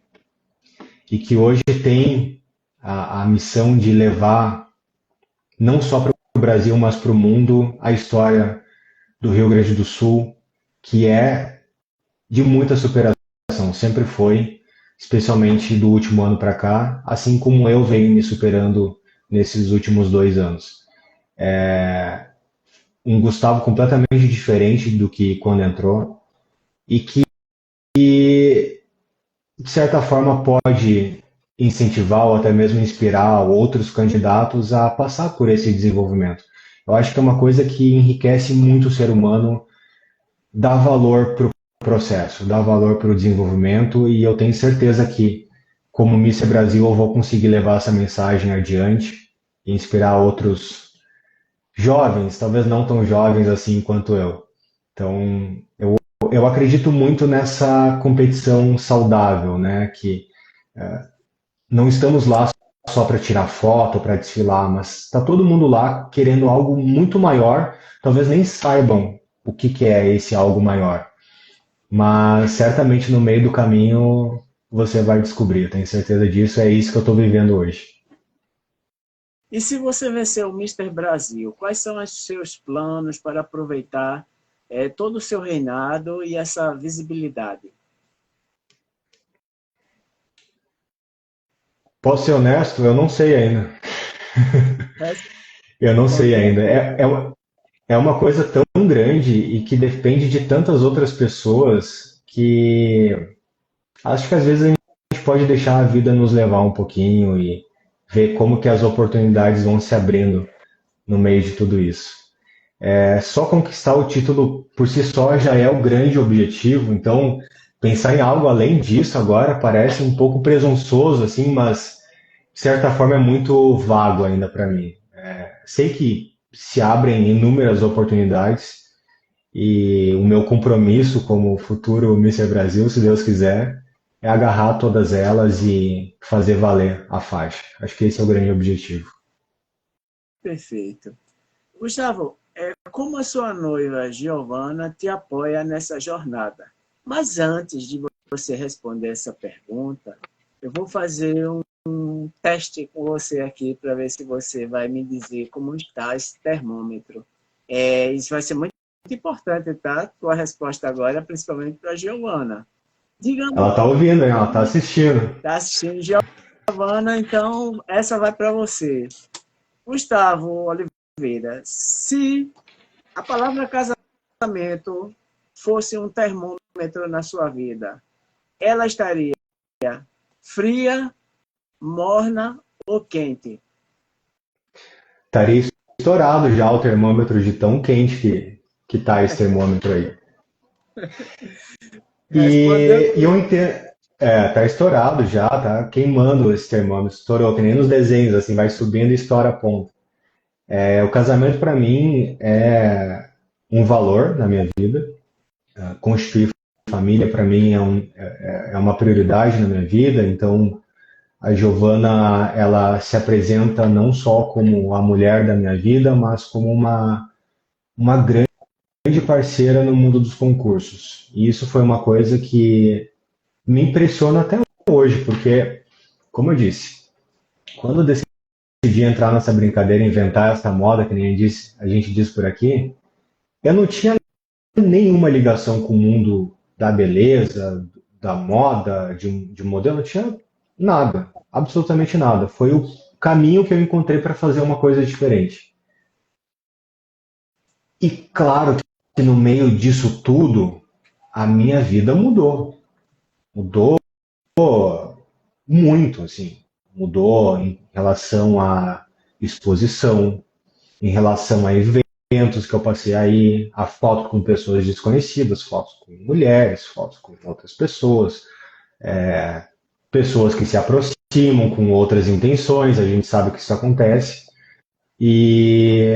e que hoje tem a missão de levar não só para o Brasil, mas para o mundo a história do Rio Grande do Sul, que é de muita superação, sempre foi, especialmente do último ano para cá, assim como eu venho me superando nesses últimos 2 anos. Um Gustavo completamente diferente do que quando entrou e que, de certa forma, pode incentivar ou até mesmo inspirar outros candidatos a passar por esse desenvolvimento. Eu acho que é uma coisa que enriquece muito o ser humano, dá valor para o processo, dá valor para o desenvolvimento e eu tenho certeza que, como Mister Brasil, eu vou conseguir levar essa mensagem adiante e inspirar outros jovens, talvez não tão jovens assim quanto eu. Então, eu acredito muito nessa competição saudável, né? Que não estamos lá só para tirar foto, para desfilar, mas está todo mundo lá querendo algo muito maior. Talvez nem saibam o que é esse algo maior, mas certamente no meio do caminho você vai descobrir. Tenho certeza disso. É isso que eu estou vivendo hoje. E se você vencer o Mister Brasil, quais são os seus planos para aproveitar todo o seu reinado e essa visibilidade? Posso ser honesto? Eu não sei ainda. Eu não sei Responde ainda. agora. É uma coisa tão grande e que depende de tantas outras pessoas que acho que às vezes a gente pode deixar a vida nos levar um pouquinho e ver como que as oportunidades vão se abrindo no meio de tudo isso. Só conquistar o título por si só já é o grande objetivo, então pensar em algo além disso agora parece um pouco presunçoso, assim, mas de certa forma é muito vago ainda para mim. Sei que se abrem inúmeras oportunidades e o meu compromisso como futuro Mister Brasil, se Deus quiser, é agarrar todas elas e fazer valer a faixa. Acho que esse é o grande objetivo. Perfeito. Gustavo, como a sua noiva Giovana te apoia nessa jornada? Mas antes de você responder essa pergunta, eu vou fazer um teste com você aqui para ver se você vai me dizer como está esse termômetro. Isso vai ser muito importante, tá? Tua resposta agora, principalmente para a Giovana. Ela Digamos, está ouvindo, hein? Ela está assistindo. está assistindo Giovana, então essa vai para você. Gustavo Oliveira, se a palavra casamento fosse um termômetro na sua vida, ela estaria fria, morna ou quente? Estaria estourado já o termômetro de tão quente que tá esse termômetro aí. Respondeu. E eu entendo. Tá estourado já, tá queimando esse termômetro. Estourou, que nem nos desenhos, assim, vai subindo e estoura a ponta. O casamento, para mim, é um valor na minha vida. Constituir família, para mim, é uma prioridade na minha vida. Então, a Giovana, ela se apresenta não só como a mulher da minha vida, mas como uma grande parceira no mundo dos concursos. E isso foi uma coisa que me impressiona até hoje, porque, como eu disse, quando eu decidi entrar nessa brincadeira, inventar essa moda, que nem a gente diz por aqui, eu não tinha nenhuma ligação com o mundo da beleza, da moda, de modelo, não tinha nada, absolutamente nada. Foi o caminho que eu encontrei para fazer uma coisa diferente. E claro que no meio disso tudo, a minha vida mudou. Mudou muito, assim. Mudou em relação à exposição, em relação a eventos que eu passei aí, a foto com pessoas desconhecidas, fotos com mulheres, fotos com outras pessoas, pessoas que se aproximam com outras intenções, a gente sabe que isso acontece. E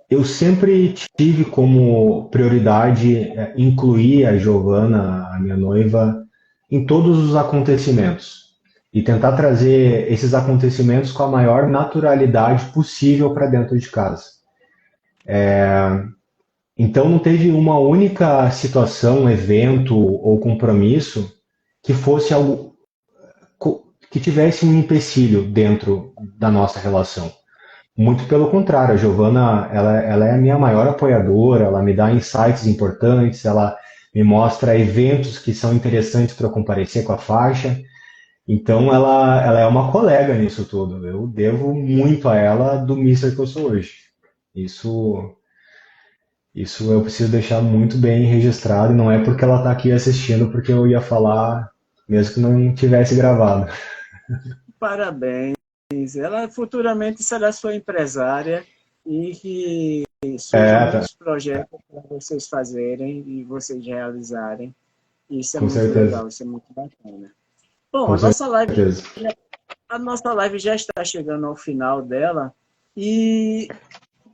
eu sempre tive como prioridade incluir a Giovana, a minha noiva, em todos os acontecimentos e tentar trazer esses acontecimentos com a maior naturalidade possível para dentro de casa. Então não teve uma única situação, evento ou compromisso que fosse algo que tivesse um empecilho dentro da nossa relação. Muito pelo contrário, a Giovana, ela é a minha maior apoiadora, ela me dá insights importantes, ela me mostra eventos que são interessantes para eu comparecer com a faixa. Então ela é uma colega nisso tudo. Eu devo muito a ela do Mister que eu sou hoje. Isso, isso eu preciso deixar muito bem registrado, e não é porque ela está aqui assistindo, porque eu ia falar mesmo que não tivesse gravado. Parabéns. Ela futuramente será sua empresária e que surjam Tá, muitos projetos para vocês fazerem e vocês realizarem. Isso é com muito certeza, legal, isso é muito bacana. Bom, com certeza. a nossa live já está chegando ao final dela e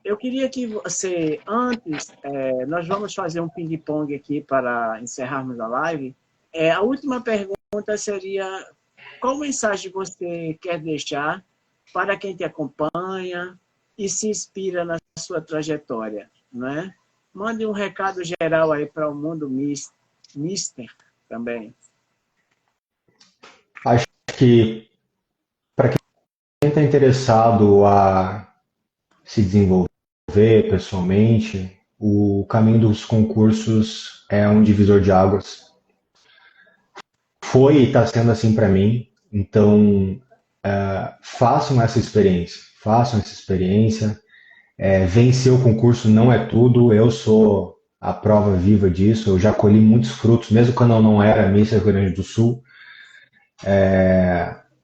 eu queria que você, antes, nós vamos fazer um ping-pong aqui para encerrarmos a live. A última pergunta seria: qual mensagem você quer deixar para quem te acompanha e se inspira na sua trajetória, né? Mande um recado geral aí para o mundo Mister também. Acho que para quem está interessado a se desenvolver pessoalmente, o caminho dos concursos é um divisor de águas. Foi e está sendo assim para mim. Então, façam essa experiência. Façam essa experiência. Vencer o concurso não é tudo. Eu sou a prova viva disso. Eu já colhi muitos frutos, mesmo quando eu não era Miss Rio Grande do Sul.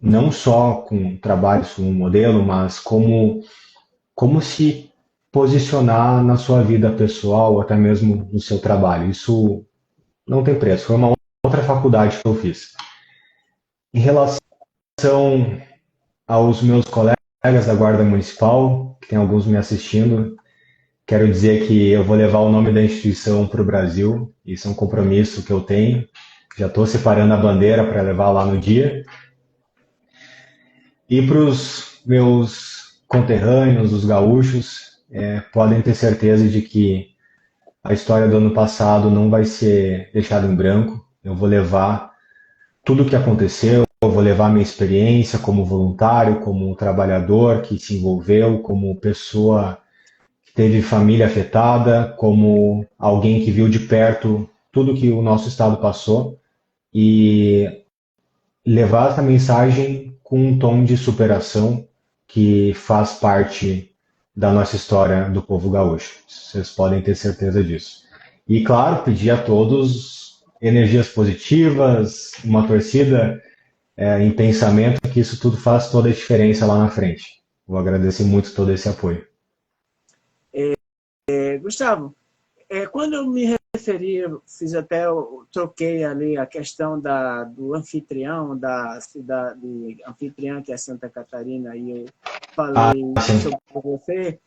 Não só com trabalhos como modelo, mas como se posicionar na sua vida pessoal ou até mesmo no seu trabalho. Isso não tem preço. Foi uma outra faculdade que eu fiz. Em relação aos meus colegas da Guarda Municipal, que tem alguns me assistindo, quero dizer que eu vou levar o nome da instituição para o Brasil. Isso é um compromisso que eu tenho. Já estou separando a bandeira para levar lá no dia. E para os meus conterrâneos, os gaúchos, podem ter certeza de que a história do ano passado não vai ser deixada em branco. Eu vou levar tudo o que aconteceu, eu vou levar minha experiência como voluntário, como trabalhador que se envolveu, como pessoa que teve família afetada, como alguém que viu de perto tudo que o nosso estado passou e levar essa mensagem com um tom de superação que faz parte da nossa história do povo gaúcho. Vocês podem ter certeza disso. E, claro, pedir a todos energias positivas, uma torcida em pensamento, que isso tudo faz toda a diferença lá na frente. Vou agradecer muito todo esse apoio. Gustavo, quando eu me referi, eu fiz até, eu troquei ali a questão do anfitrião, da cidade anfitriã, que é Santa Catarina, e eu falei sobre você,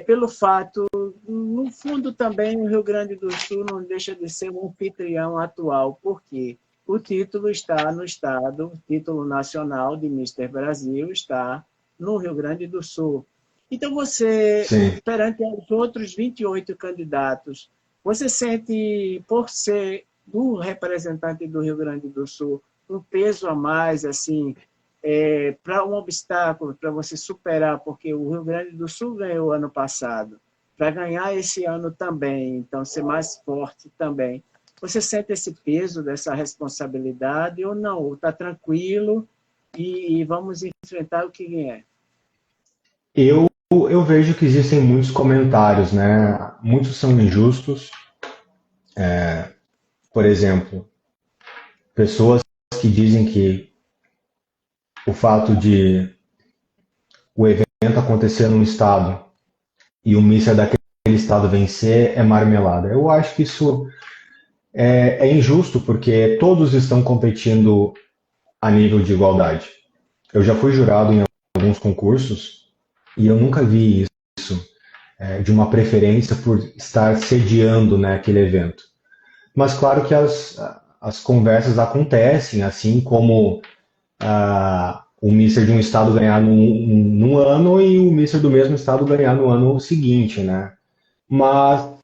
pelo fato, no fundo também o Rio Grande do Sul não deixa de ser um anfitrião atual, porque o título está no estado, o título nacional de Mister Brasil está no Rio Grande do Sul. Então você, Sim. perante os outros 28 candidatos, você sente, por ser do representante do Rio Grande do Sul, um peso a mais, assim, para um obstáculo, para você superar, porque o Rio Grande do Sul ganhou ano passado, para ganhar esse ano também, então ser mais forte também. Você sente esse peso dessa responsabilidade ou não? Ou está tranquilo e vamos enfrentar o que vier? Eu vejo que existem muitos comentários, né? Muitos são injustos. Por exemplo, pessoas que dizem que o fato de o evento acontecer num estado e o míssil daquele estado vencer é marmelada. Eu acho que isso é injusto, porque todos estão competindo a nível de igualdade. Eu já fui jurado em alguns concursos e eu nunca vi isso, de uma preferência por estar sediando, né, aquele evento. Mas claro que as conversas acontecem, assim como o Mister de um estado ganhar num ano e o Mister do mesmo estado ganhar no ano seguinte, né? Mas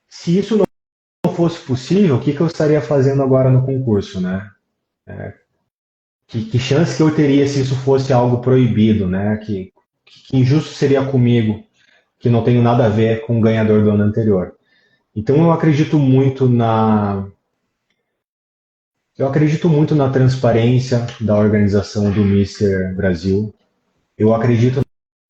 se isso não fosse possível, o que eu estaria fazendo agora no concurso, né? Que chance que eu teria se isso fosse algo proibido, né? Que injusto seria comigo, que não tenho nada a ver com o ganhador do ano anterior. Então eu acredito muito na transparência da organização do Mister Brasil. Eu acredito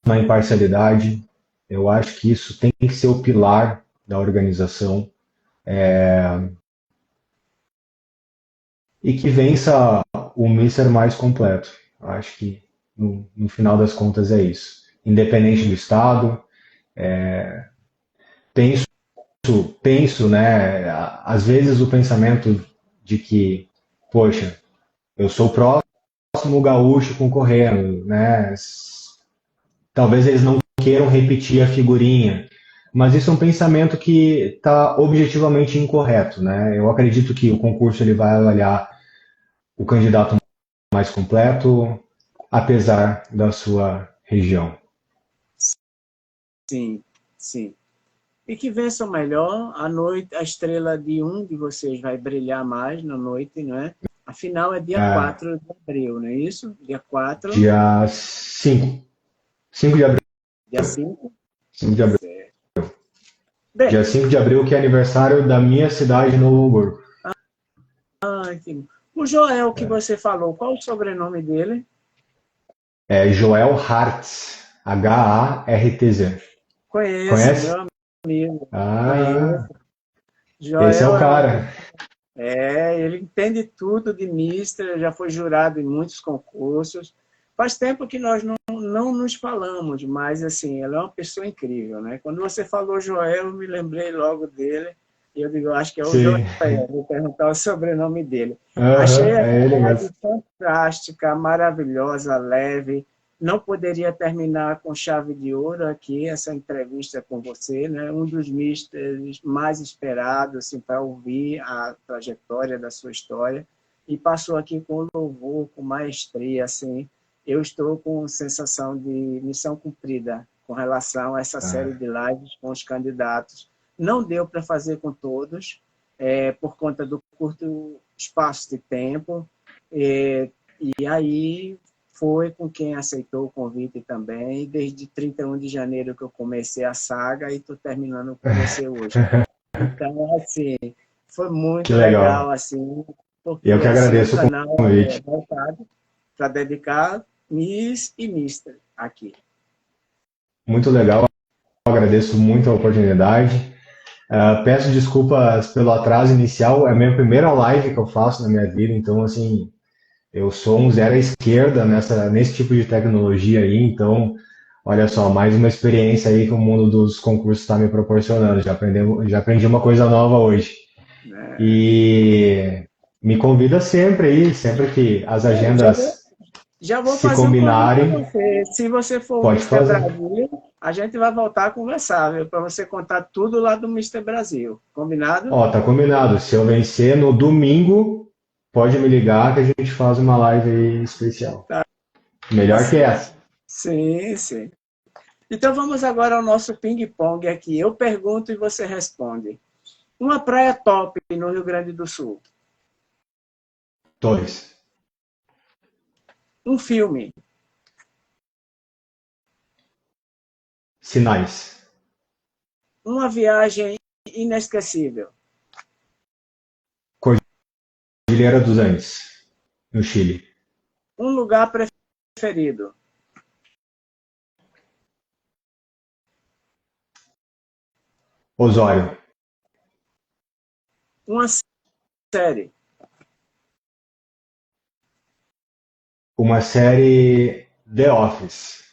na imparcialidade. Eu acho que isso tem que ser o pilar da organização. E que vença o Mister mais completo. Eu acho que no final das contas é isso. Independente do estado, penso, penso, né? Às vezes o pensamento de que, poxa, eu sou o próximo gaúcho concorrendo, né? Talvez eles não queiram repetir a figurinha, mas isso é um pensamento que está objetivamente incorreto, né? Eu acredito que o concurso ele vai avaliar o candidato mais completo, apesar da sua região. Sim, sim. E que vença o melhor. À noite, a estrela de um de vocês vai brilhar mais na noite, não é? A final é dia 4 de abril, não é isso? Dia 4. Dia 5. 5 de abril. Dia 5? 5 de abril. Certo. Bem, Dia 5 de abril, que é aniversário da minha cidade, Novo Hamburgo. O Joel que você falou, qual o sobrenome dele? É Joel Hartz. H-A-R-T-Z. Conheço, Conhece? meu amigo. Ah, Conheço. esse é o Joel cara. ele entende tudo de Mister, já foi jurado em muitos concursos. Faz tempo que nós não nos falamos, mas assim, ele é uma pessoa incrível, né? Quando você falou Joel, eu me lembrei logo dele. E eu digo, acho que é o Joel, Sim. vou perguntar o sobrenome dele. Achei Uhum, a é ele mesmo. live fantástica, maravilhosa, leve. Não poderia terminar com chave de ouro aqui essa entrevista com você, né? Um dos misters mais esperados assim, para ouvir a trajetória da sua história, e passou aqui com louvor, com maestria. Assim, eu estou com sensação de missão cumprida com relação a essa série Ah, de lives com os candidatos. Não deu para fazer com todos, por conta do curto espaço de tempo, e aí foi com quem aceitou o convite também, desde 31 de janeiro que eu comecei a saga e estou terminando com você hoje. Então, assim, foi que muito legal, legal. assim, Eu porque que assim, o agradeço o canal é convite. voltado para dedicar Miss e Mister aqui. Muito legal, agradeço muito a oportunidade. Peço desculpas pelo atraso inicial, é a minha primeira live que eu faço na minha vida, então, assim, eu sou um zero à esquerda nesse tipo de tecnologia aí, então, olha só, mais uma experiência aí que o mundo dos concursos está me proporcionando. Já aprendi uma coisa nova hoje. Né? E me convida sempre aí, sempre que as Já vou, agendas já vou se fazer um convite para combinarem, você. Se você for o pode Mister fazer. Brasil, a gente vai voltar a conversar, viu? Para você contar tudo lá do Mister Brasil. Combinado? Ó, tá combinado. Se eu vencer no domingo, pode me ligar que a gente faz uma live aí especial. Tá Melhor que certo. essa. Sim, sim. Então vamos agora ao nosso ping-pong aqui. Eu pergunto e você responde. Uma praia top no Rio Grande do Sul. Dois. Um filme. Sinais. Uma viagem inesquecível. Cordilheira dos Andes, no Chile. Um lugar preferido. Osório. Uma série. Uma série The Office.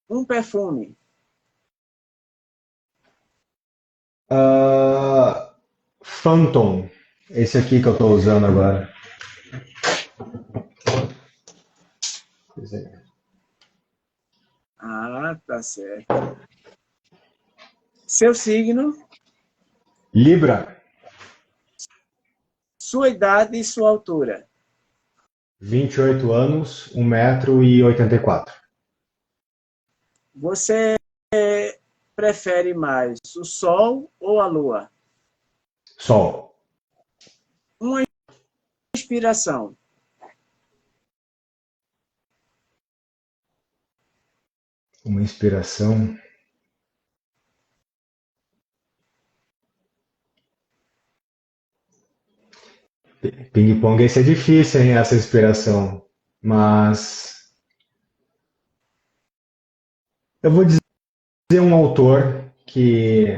Um perfume. Ah, Phantom. Esse aqui que eu tô usando agora. Ah, tá certo. Seu signo, Libra. sua idade e sua altura. 28 anos, 1,84 m. Você prefere mais o sol ou a lua? Sol. Uma inspiração. Uma inspiração. Ping-pong, esse é difícil, hein, essa inspiração. Mas eu vou dizer um autor que,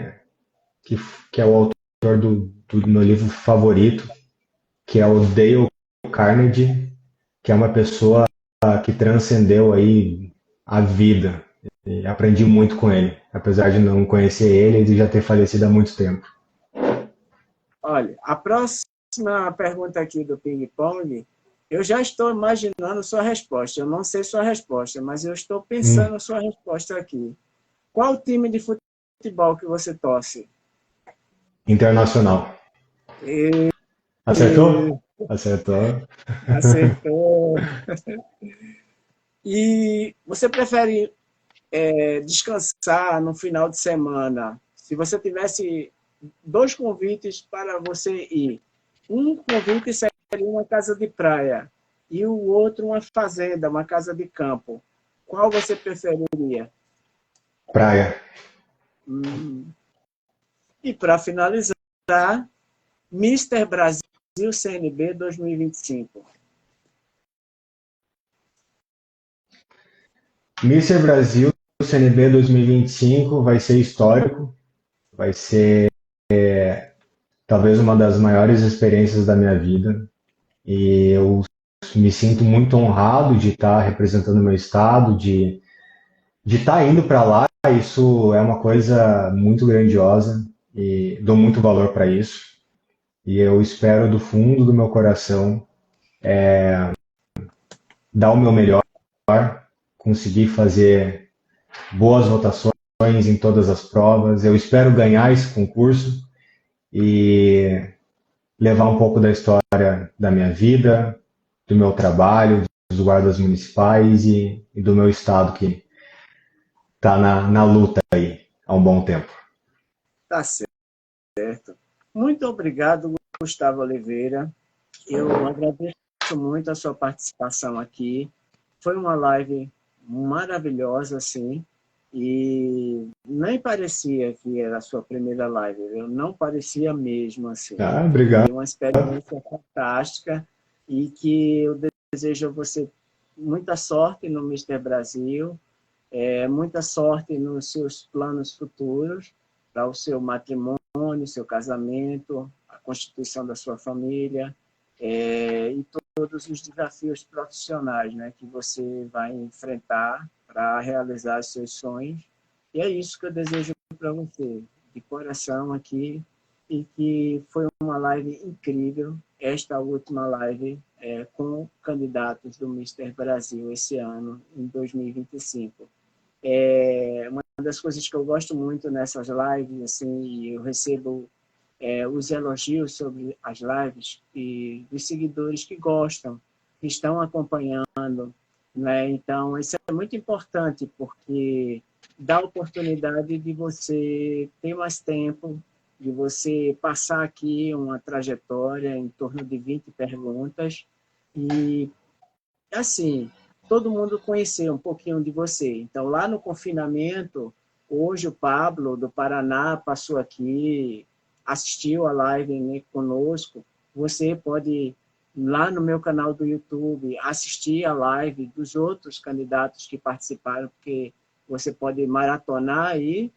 que é o autor do meu livro favorito, que é o Dale Carnegie, que é uma pessoa que transcendeu aí a vida. E aprendi muito com ele, apesar de não conhecer ele e de já ter falecido há muito tempo. Olha, a próxima pergunta aqui do ping-pong, eu já estou imaginando sua resposta. Eu não sei sua resposta, mas eu estou Hum, pensando sua resposta aqui. Qual time de futebol que você torce? Internacional. E, Acertou? Acertou. acertou. E você prefere descansar no final de semana? Se você tivesse dois convites para você ir, um convite seria uma casa de praia e o outro uma fazenda, uma casa de campo. Qual você preferiria? Praia. E para finalizar, Mister Brasil CNB 2025. Mister Brasil CNB 2025 vai ser histórico, vai ser talvez uma das maiores experiências da minha vida. E eu me sinto muito honrado de estar representando o meu estado, de estar indo para lá. Isso é uma coisa muito grandiosa e dou muito valor para isso. E eu espero do fundo do meu coração dar o meu melhor, conseguir fazer boas votações em todas as provas. Eu espero ganhar esse concurso e levar um pouco da história da minha vida, do meu trabalho, dos guardas municipais e do meu estado que está na luta aí há um bom tempo. Tá certo. Muito obrigado, Gustavo Oliveira. Eu agradeço muito a sua participação aqui. Foi uma live maravilhosa, assim, e nem parecia que era a sua primeira live, viu? Não parecia mesmo, assim. Obrigado. Foi uma experiência fantástica e que eu desejo a você muita sorte no Mister Brasil, muita sorte nos seus planos futuros, para o seu matrimônio, seu casamento, a constituição da sua família, e todos os desafios profissionais, né, que você vai enfrentar para realizar os seus sonhos. E é isso que eu desejo para você, de coração aqui, e que foi uma live incrível, esta última live com candidatos do Mister Brasil esse ano, em 2025. Uma das coisas que eu gosto muito nessas lives, assim, eu recebo os elogios sobre as lives e dos seguidores que gostam, que estão acompanhando, né? Então, isso é muito importante, porque dá a oportunidade de você ter mais tempo, de você passar aqui uma trajetória em torno de 20 perguntas e, assim, todo mundo conhecer um pouquinho de você. Então, lá no confinamento, hoje o Pablo, do Paraná, passou aqui, assistiu a live, né, conosco. Você pode, lá no meu canal do YouTube, assistir a live dos outros candidatos que participaram, porque você pode maratonar aí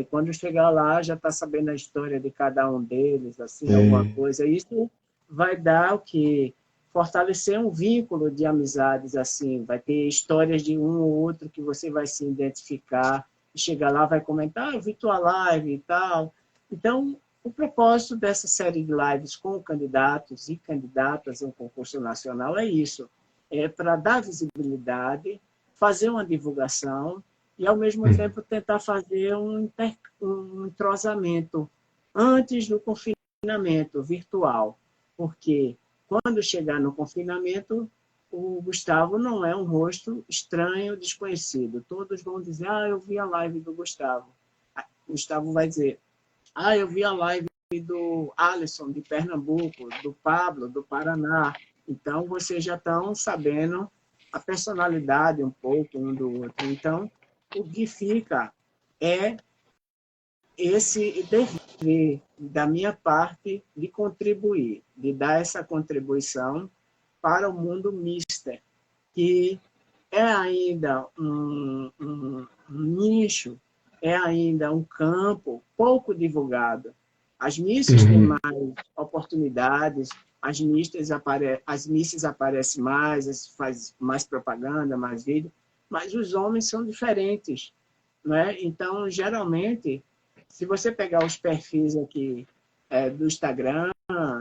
quando chegar lá, já está sabendo a história de cada um deles, assim, alguma coisa. Isso vai dar o que fortalecer um vínculo de amizades, assim, vai ter histórias de um ou outro que você vai se identificar, e chegar lá vai comentar, eu vi tua live e tal. Então, o propósito dessa série de lives com candidatos e candidatas em um concurso nacional é isso, é para dar visibilidade, fazer uma divulgação e, ao mesmo tempo, tentar fazer um entrosamento antes do confinamento virtual, porque quando chegar no confinamento, o Gustavo não é um rosto estranho, desconhecido. Todos vão dizer, eu vi a live do Gustavo. O Gustavo vai dizer, eu vi a live do Alisson, de Pernambuco, do Pablo, do Paraná. Então, vocês já estão sabendo a personalidade um pouco um do outro. Então, o que fica é esse dever da minha parte de contribuir, de dar essa contribuição para o mundo mister, que é ainda um nicho, é ainda um campo pouco divulgado. As missas têm mais oportunidades, as missas aparecem mais, faz mais propaganda, mais vídeo, mas os homens são diferentes, né? Então, geralmente, se você pegar os perfis aqui do Instagram,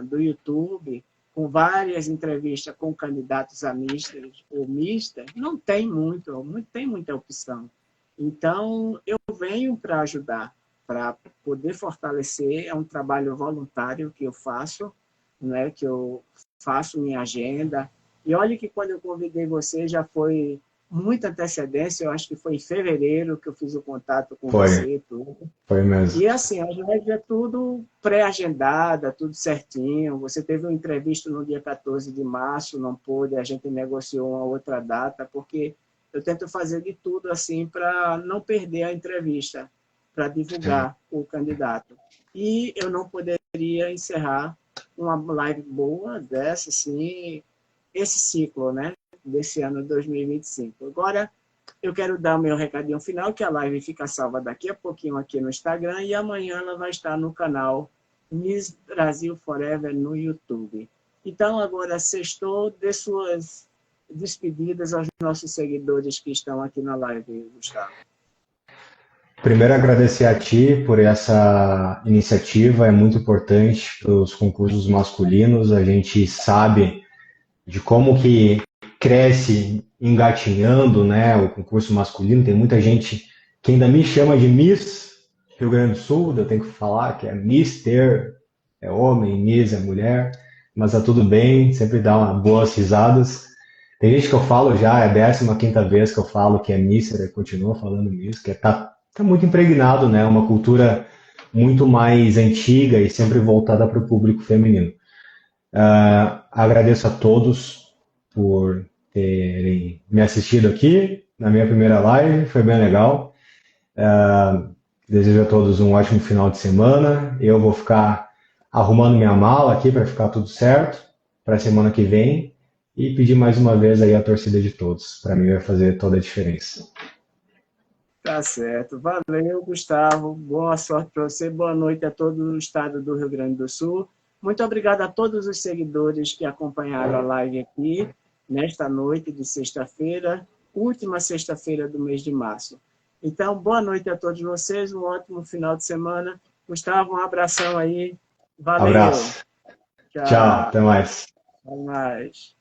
do YouTube, com várias entrevistas com candidatos a misters ou mister, não tem muita opção. Então, eu venho para ajudar, para poder fortalecer, é um trabalho voluntário que eu faço, né, que eu faço minha agenda. E olha que quando eu convidei você, já foi muita antecedência, eu acho que foi em fevereiro que eu fiz o contato com você. Tudo. Foi mesmo. E assim, a live é tudo pré-agendada, tudo certinho. Você teve uma entrevista no dia 14 de março, não pôde, a gente negociou uma outra data, porque eu tento fazer de tudo assim para não perder a entrevista, para divulgar o candidato. E eu não poderia encerrar uma live boa dessa, assim, esse ciclo, né, desse ano 2025. Agora, eu quero dar o meu recadinho final, que a live fica salva daqui a pouquinho aqui no Instagram e amanhã ela vai estar no canal Miss Brasil Forever no YouTube. Então, agora, sextou, dê suas despedidas aos nossos seguidores que estão aqui na live, Gustavo. Primeiro, agradecer a ti por essa iniciativa, é muito importante para os concursos masculinos. A gente sabe de como que cresce engatinhando, né, o concurso masculino. Tem muita gente que ainda me chama de Miss Rio Grande do Sul, eu tenho que falar que é Mister, é homem, Miss é mulher, mas tá tudo bem, sempre dá boas risadas. Tem gente que eu falo já, é a 15ª vez que eu falo que é Mister, e continua falando Miss, que tá muito impregnado, né, uma cultura muito mais antiga e sempre voltada para o público feminino. Agradeço a todos por terem me assistido aqui na minha primeira live, foi bem legal. Desejo a todos um ótimo final de semana. Eu vou ficar arrumando minha mala aqui para ficar tudo certo para a semana que vem e pedir mais uma vez aí a torcida de todos. Para mim vai fazer toda a diferença. Tá certo. Valeu, Gustavo. Boa sorte para você. Boa noite a todo o estado do Rio Grande do Sul. Muito obrigado a todos os seguidores que acompanharam a live aqui, nesta noite de sexta-feira, última sexta-feira do mês de março. Então, boa noite a todos vocês, um ótimo final de semana. Gustavo, um abração aí. Valeu. Abraço. Tchau, até mais. Até mais.